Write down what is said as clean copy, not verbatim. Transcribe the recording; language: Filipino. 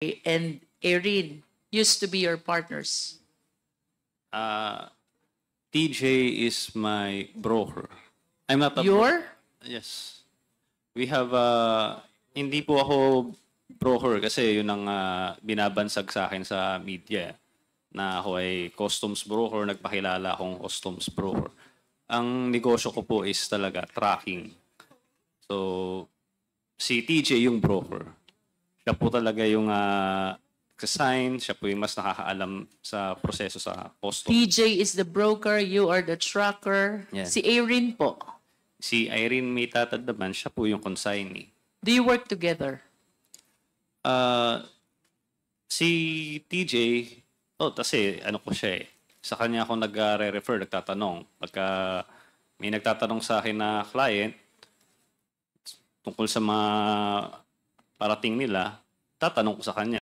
and Erin used to be your partners? TJ is my broker. I'm not a Your? Yes. We have hindi po ako broker kasi yun ang binabansag sa akin sa media na ako ay customs broker, nagpakilala akong customs broker. Ang negosyo ko po is talaga tracking. So, si TJ yung broker. Siya po talaga yung sign, siya po yung mas nakakaalam sa proseso sa customs. TJ is the broker, you are the tracker. Yeah. Si Erin po. Si Irene may tatadaman, siya po yung consignee. Do you work together? Si TJ, kasi ano ko siya eh. Sa kanya ako nag-refer, nagtatanong. Pagka may nagtatanong sa akin na client tungkol sa mga parating nila, tatanong ko sa kanya.